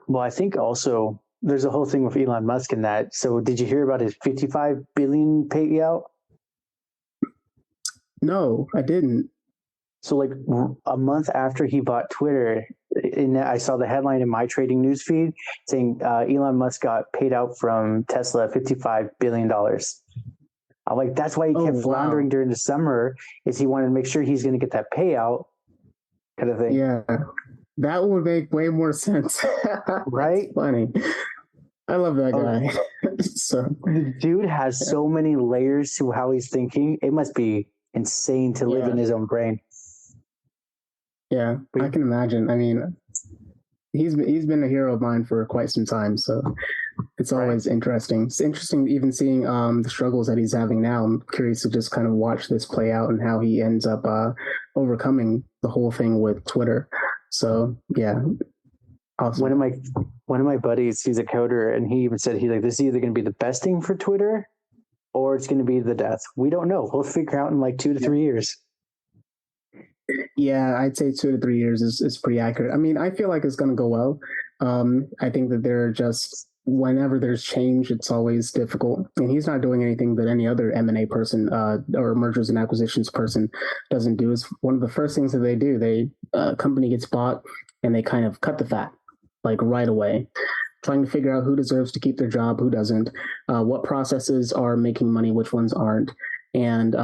Well, I think also there's a whole thing with Elon Musk in that. So did you hear about his 55 billion payout? No, I didn't. So like a month after he bought Twitter, I saw the headline in my trading news feed saying Elon Musk got paid out from Tesla $55 billion. I'm like, that's why he kept floundering during the summer, is he wanted to make sure he's going to get that payout kind of thing. Yeah, that would make way more sense. Right? That's funny. I love that guy. So the dude has so many layers to how he's thinking. It must be insane to live in his own brain. Yeah, I can imagine. I mean, he's been a hero of mine for quite some time, so it's always interesting. It's interesting even seeing the struggles that he's having now. I'm curious to just kind of watch this play out and how he ends up overcoming the whole thing with Twitter. So yeah, awesome. One of my buddies, he's a coder, and he even said this is either going to be the best thing for Twitter or it's going to be the death. We don't know. We'll figure out in like 2 to 3 years. Yeah, I'd say 2 to 3 years is pretty accurate. I mean, I feel like it's going to go well. I think that they're just, whenever there's change, it's always difficult. And he's not doing anything that any other M&A person or mergers and acquisitions person doesn't do. Is one of the first things that they do. Company gets bought and they kind of cut the fat, like right away, trying to figure out who deserves to keep their job, who doesn't, what processes are making money, which ones aren't. And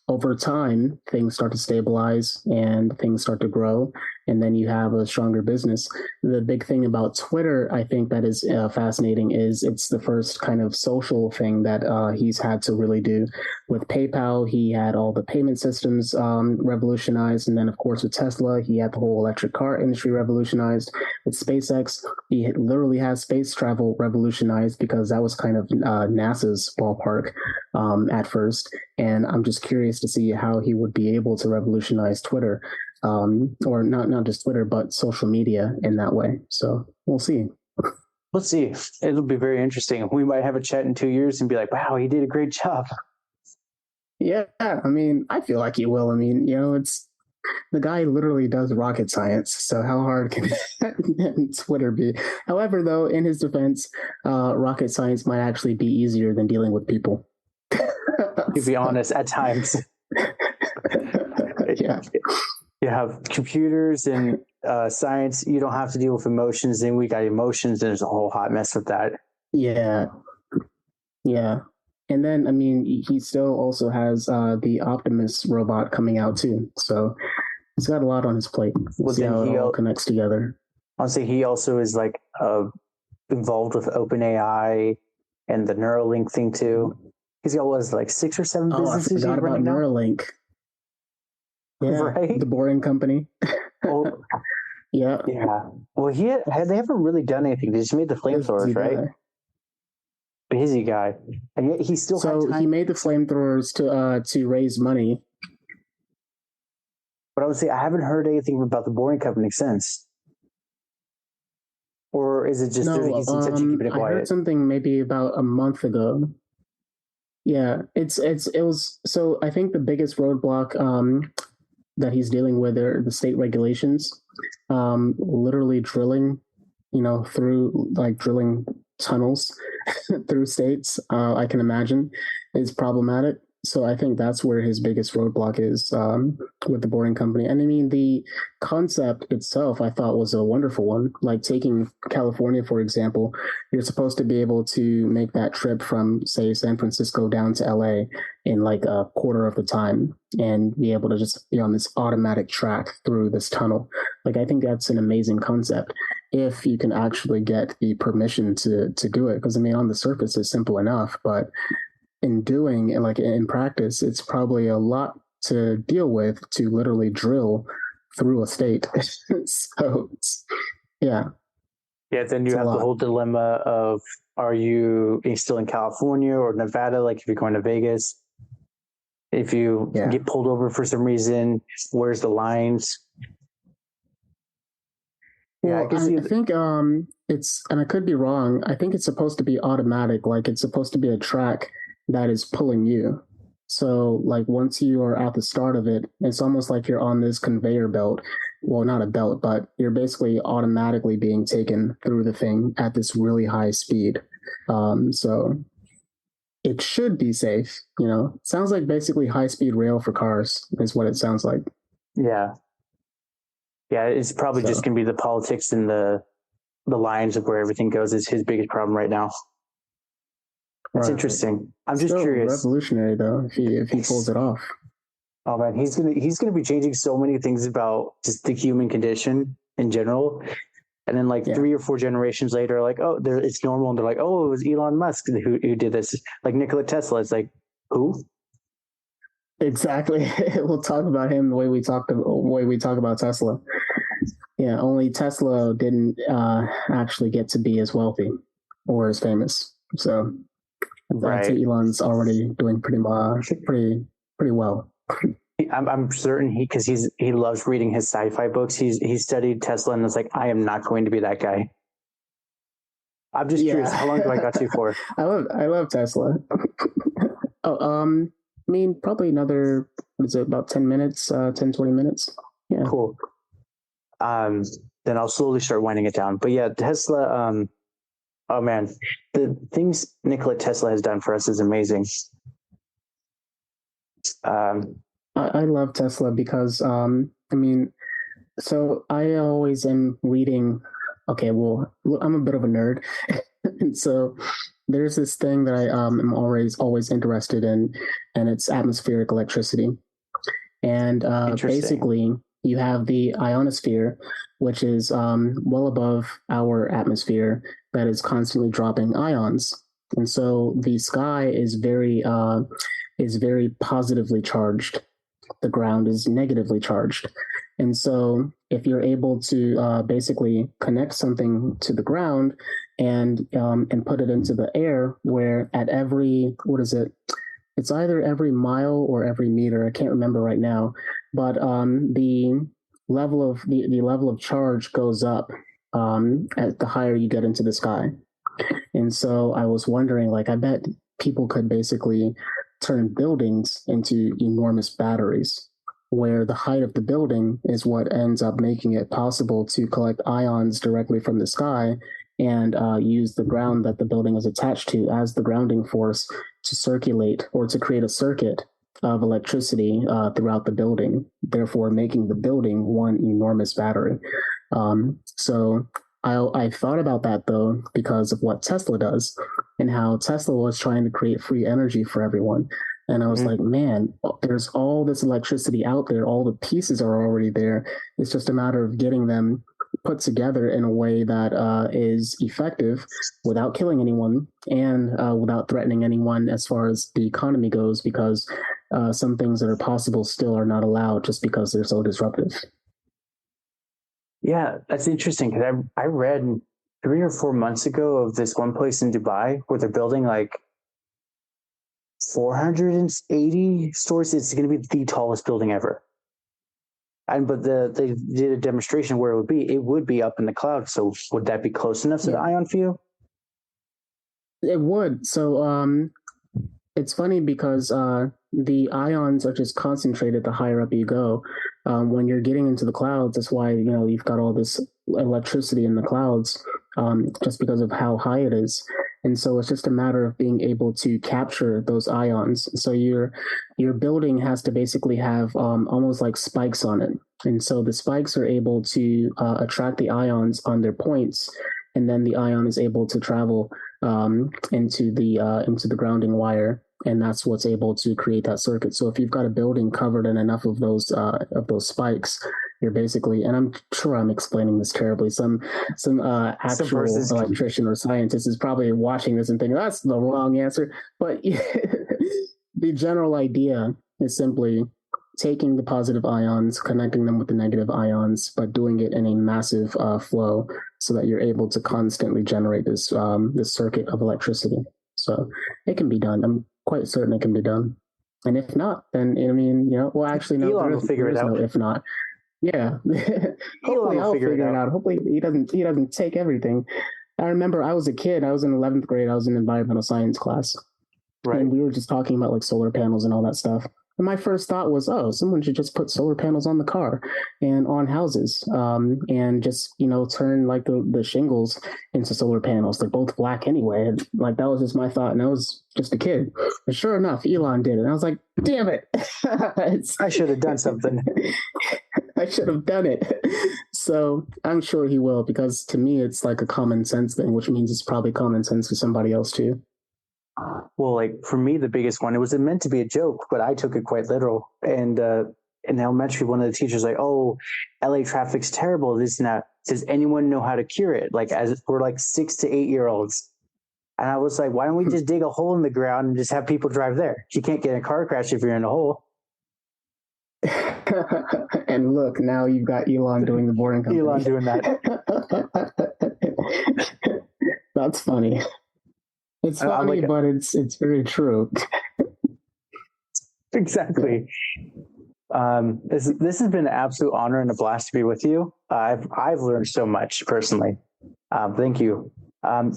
over time, things start to stabilize and things start to grow, and then you have a stronger business. The big thing about Twitter, I think that is fascinating, is it's the first kind of social thing that he's had to really do. With PayPal, he had all the payment systems revolutionized, and then of course with Tesla, he had the whole electric car industry revolutionized. With SpaceX, he literally has space travel revolutionized because that was kind of NASA's ballpark at first. And I'm just curious to see how he would be able to revolutionize Twitter, or not just Twitter, but social media in that way. So we'll see. We'll see. It'll be very interesting. We might have a chat in 2 years and be like, wow, he did a great job. Yeah, I mean, I feel like he will. I mean, it's the guy literally does rocket science. So how hard can Twitter be? However, though, in his defense, rocket science might actually be easier than dealing with people. To be honest, at times. Yeah. You have computers and science. You don't have to deal with emotions. Then we got emotions, and there's a whole hot mess with that. Yeah. And then, I mean, he still also has the Optimus robot coming out too. So he's got a lot on his plate. We'll see how it all connects together. I'll say he also is like involved with OpenAI and the Neuralink thing too. He's got like 6 or 7 businesses. I forgot about Neuralink. Yeah, right? The Boring Company. Oh, yeah. Well, they haven't really done anything. They just made the flamethrowers, right? Busy guy, and yet he still. So he made the flamethrowers to raise money. But I would say I haven't heard anything about the Boring Company since. Or is it just he's intentionally keeping it quiet? I heard something maybe about a month ago. Yeah, it was. So I think the biggest roadblock that he's dealing with are the state regulations, literally drilling, through drilling tunnels through states, I can imagine is problematic. So I think that's where his biggest roadblock is with the Boring Company. And I mean, the concept itself, I thought was a wonderful one. Like taking California, for example, you're supposed to be able to make that trip from, say, San Francisco down to LA in like a quarter of the time and be able to just be on this automatic track through this tunnel. Like, I think that's an amazing concept if you can actually get the permission to do it. Because I mean, on the surface, it's simple enough, but in doing, like in practice, it's probably a lot to deal with to literally drill through a state. So, yeah. Yeah, then you have the whole dilemma of, are you still in California or Nevada? Like if you're going to Vegas, if you get pulled over for some reason, where's the lines? Well, I think it's, and I could be wrong, I think it's supposed to be automatic. Like it's supposed to be a track that is pulling you. So like once you are at the start of it, it's almost like you're on this conveyor belt. Well, not a belt, but you're basically automatically being taken through the thing at this really high speed. So it should be safe, you know. Sounds like basically high speed rail for cars is what it sounds like. Yeah. Yeah, it's probably just going to be the politics and the lines of where everything goes is his biggest problem right now. That's interesting. I'm just curious. Revolutionary though, if he pulls it off. Oh man, he's gonna be changing so many things about just the human condition in general. And then like 3 or 4 generations later, like, oh, it's normal, and they're like, oh, it was Elon Musk who did this. Like Nikola Tesla, it's like, who? Exactly. We'll talk about him the way we talk about Tesla. Yeah, only Tesla didn't actually get to be as wealthy or as famous. So I'd say Elon's already doing pretty well. I'm certain because he loves reading his sci-fi books. He studied Tesla and was like, I am not going to be that guy. I'm just curious, how long do I got you for? I love Tesla. I mean, probably another, about 10 minutes, 10, 20 minutes. Yeah. Cool. Then I'll slowly start winding it down. But yeah, Tesla, oh man, the things Nikola Tesla has done for us is amazing. I love Tesla because, I mean, so I always am reading, okay, well, I'm a bit of a nerd. And so there's this thing that I am always interested in, and it's atmospheric electricity. And basically, you have the ionosphere, which is well above our atmosphere, that is constantly dropping ions. And so the sky is very positively charged. The ground is negatively charged. And so if you're able to basically connect something to the ground and put it into the air, where at every, it's either every mile or every meter, I can't remember right now, but the level of charge goes up at the higher you get into the sky. And so I was wondering, like, I bet people could basically turn buildings into enormous batteries, where the height of the building is what ends up making it possible to collect ions directly from the sky and use the ground that the building is attached to as the grounding force to circulate or to create a circuit of electricity throughout the building, therefore making the building one enormous battery. So I thought about that, though, because of what Tesla does and how Tesla was trying to create free energy for everyone. And I was like, man, there's all this electricity out there. All the pieces are already there. It's just a matter of getting them put together in a way that is effective without killing anyone and without threatening anyone as far as the economy goes, because some things that are possible still are not allowed just because they're so disruptive. Yeah, that's interesting because I read 3 or 4 months ago of this one place in Dubai where they're building like 480 stories. It's going to be the tallest building ever. But they did a demonstration where it would be up in the cloud. So would that be close enough to the ion field? It would. So it's funny because the ions are just concentrated the higher up you go. When you're getting into the clouds, that's why you've got all this electricity in the clouds, just because of how high it is. And so it's just a matter of being able to capture those ions. So your building has to basically have almost like spikes on it. And so the spikes are able to attract the ions on their points, and then the ion is able to travel into the grounding wire, and that's what's able to create that circuit. So if you've got a building covered in enough of those spikes, you're basically, and I'm sure I'm explaining this terribly, some actual electrician or scientist is probably watching this and thinking that's the wrong answer. But the general idea is simply taking the positive ions, connecting them with the negative ions, but doing it in a massive flow so that you're able to constantly generate this circuit of electricity. So it can be done. I'm quite certain it can be done. And if not, then I mean, well, actually, no, Elon will figure it out. No, if not, yeah. Hopefully, I'll figure it out. Hopefully, he doesn't take everything. I remember I was a kid. I was in 11th grade. I was in environmental science class, right? And we were just talking about like solar panels and all that stuff. And my first thought was, oh, someone should just put solar panels on the car and on houses, and just turn like the shingles into solar panels. They're both black anyway. And, like, that was just my thought, and I was just a kid. And sure enough, Elon did it. And I was like, damn it! I should have done something. I should have done it. So I'm sure he will, because to me it's like a common sense thing, which means it's probably common sense to somebody else too. Well, like for me, the biggest one, it was meant to be a joke, but I took it quite literal. And in elementary, one of the teachers like, "Oh, LA traffic's terrible. This and that. Does anyone know how to cure it?" Like, as we're like 6 to 8 year olds. And I was like, why don't we just dig a hole in the ground and just have people drive there? You can't get in a car crash if you're in a hole. And look, now you've got Elon doing the boring company. Elon doing that. That's funny. It's funny, but it's very true. Exactly. This has been an absolute honor and a blast to be with you. I've learned so much personally. Thank you. So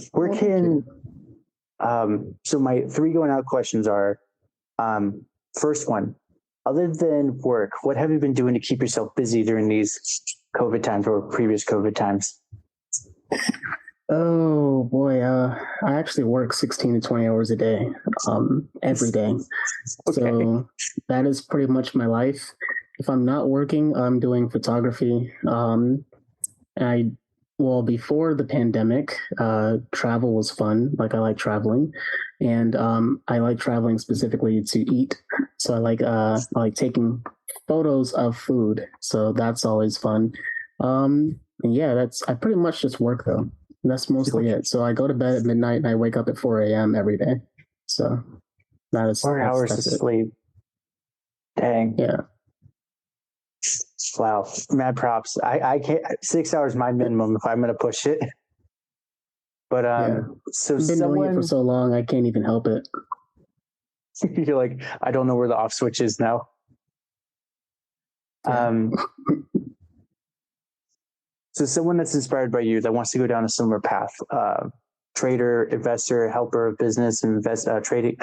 my 3 going out questions are, first one, other than work, what have you been doing to keep yourself busy during these COVID times or previous COVID times? Oh boy, I actually work 16 to 20 hours a day, every day. Okay. So that is pretty much my life. If I'm not working, I'm doing photography. Before the pandemic, travel was fun. Like, I like traveling, and I like traveling specifically to eat. So I like taking photos of food. So that's always fun. And yeah, I pretty much just work though. That's mostly it. So I go to bed at midnight and I wake up at 4 a.m. every day. So that is 4 hours of sleep. Dang. Yeah. Wow. Mad props. I can't. 6 hours my minimum if I'm going to push it. But so I've been doing it for so long, I can't even help it. You're like, I don't know where the off switch is now. Yeah. So someone that's inspired by you that wants to go down a similar path, trader, investor, helper of business, trading,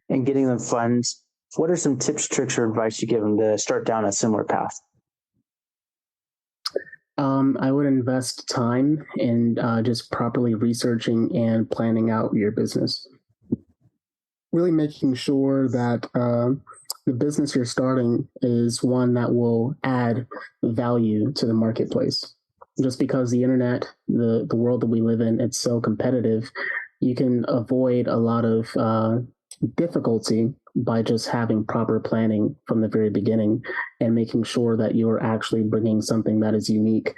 and getting them funds. What are some tips, tricks, or advice you give them to start down a similar path? I would invest time in just properly researching and planning out your business. Really making sure that the business you're starting is one that will add value to the marketplace. Just because the internet, the world that we live in, it's so competitive, you can avoid a lot of difficulty by just having proper planning from the very beginning and making sure that you're actually bringing something that is unique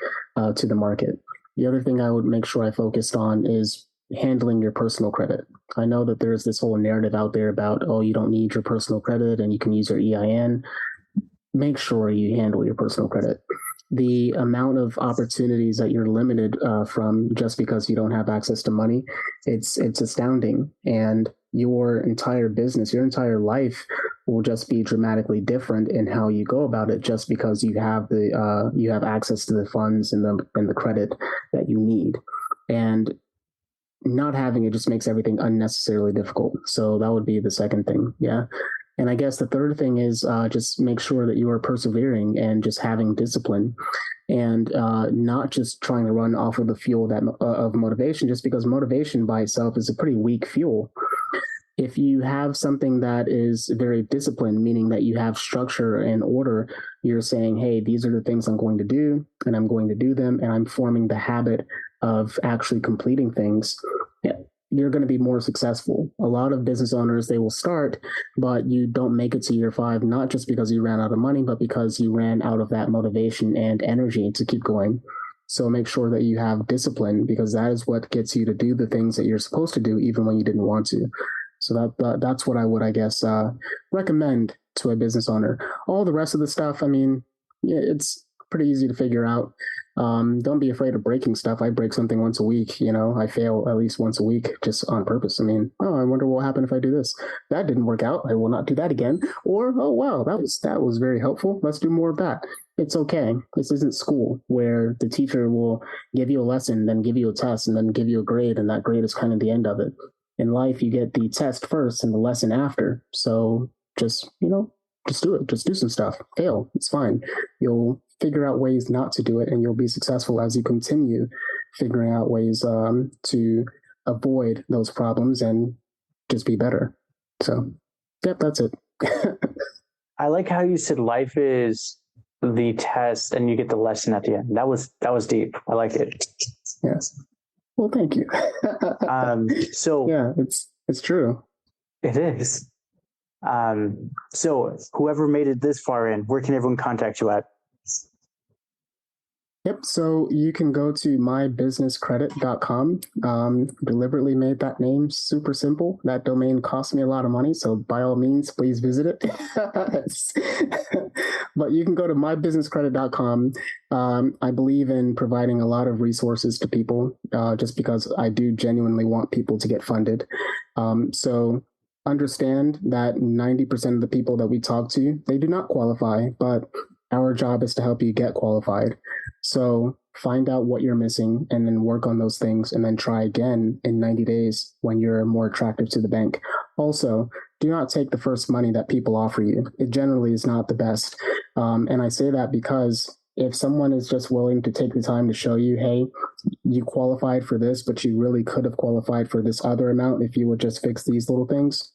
to the market. The other thing I would make sure I focused on is handling your personal credit. I know that there's this whole narrative out there about, oh, you don't need your personal credit and you can use your EIN. Make sure you handle your personal credit. The amount of opportunities that you're limited from just because you don't have access to money, it's astounding. And your entire business, your entire life will just be dramatically different in how you go about it, just because you have access to the funds and the credit that you need. And not having it just makes everything unnecessarily difficult. So that would be the second thing. Yeah. And I guess the third thing is just make sure that you are persevering and just having discipline and not just trying to run off of the fuel of motivation, just because motivation by itself is a pretty weak fuel. If you have something that is very disciplined, meaning that you have structure and order, you're saying, hey, these are the things I'm going to do, and I'm going to do them, and I'm forming the habit of actually completing things, you're going to be more successful. A lot of business owners, they will start, but you don't make it to year 5, not just because you ran out of money, but because you ran out of that motivation and energy to keep going. So make sure that you have discipline, because that is what gets you to do the things that you're supposed to do, even when you didn't want to. So that's what I would, I guess, recommend to a business owner. All the rest of the stuff, I mean, yeah, pretty easy to figure out. Don't be afraid of breaking stuff. I break something once a week. I fail at least once a week just on purpose. I mean, I wonder what will happen if I do this. That didn't work out. I will not do that again. Or, oh wow, that was very helpful. Let's do more of that. It's okay. This isn't school where the teacher will give you a lesson, then give you a test, and then give you a grade, and that grade is kind of the end of it. In life, you get the test first and the lesson after. So just do it. Just do some stuff. Fail. It's fine. You'll figure out ways not to do it, and you'll be successful as you continue figuring out ways to avoid those problems and just be better. So, yep, that's it. I like how you said life is the test and you get the lesson at the end. That was deep. I like it. Yes. Well, thank you. So yeah, it's true. It is. So whoever made it this far in, where can everyone contact you at? Yep. So you can go to mybusinesscredit.com. Deliberately made that name super simple. That domain cost me a lot of money. So by all means, please visit it. But you can go to mybusinesscredit.com. I believe in providing a lot of resources to people just because I do genuinely want people to get funded. So understand that 90% of the people that we talk to, they do not qualify, but our job is to help you get qualified. So find out what you're missing and then work on those things and then try again in 90 days when you're more attractive to the bank. Also, do not take the first money that people offer you. It generally is not the best. And I say that because if someone is just willing to take the time to show you, hey, you qualified for this, but you really could have qualified for this other amount if you would just fix these little things,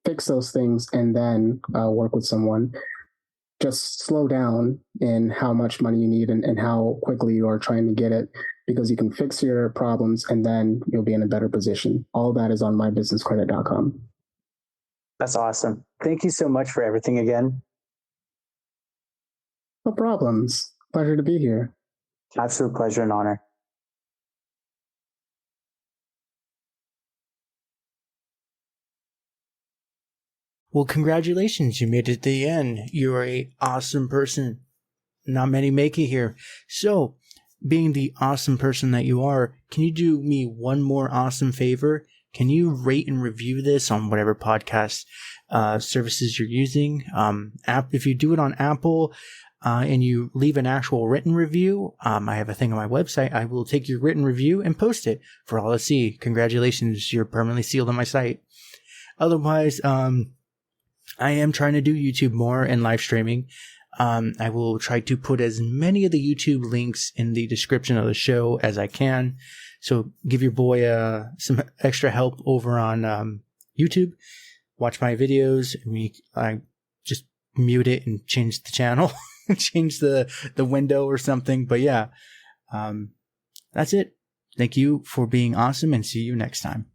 fix those things and then work with someone. Just slow down in how much money you need and how quickly you are trying to get it, because you can fix your problems and then you'll be in a better position. All of that is on mybusinesscredit.com. That's awesome. Thank you so much for everything again. No problems. Pleasure to be here. Absolute pleasure and honor. Well, congratulations. You made it to the end. You're an awesome person. Not many make it here. So, being the awesome person that you are, can you do me one more awesome favor? Can you rate and review this on whatever podcast services you're using? If you do it on Apple and you leave an actual written review, I have a thing on my website. I will take your written review and post it for all to see. Congratulations. You're permanently sealed on my site. Otherwise, I am trying to do YouTube more and live streaming. I will try to put as many of the YouTube links in the description of the show as I can. So give your boy some extra help over on YouTube. Watch my videos. I just mute it and change the channel, change the window or something. But yeah, that's it. Thank you for being awesome and see you next time.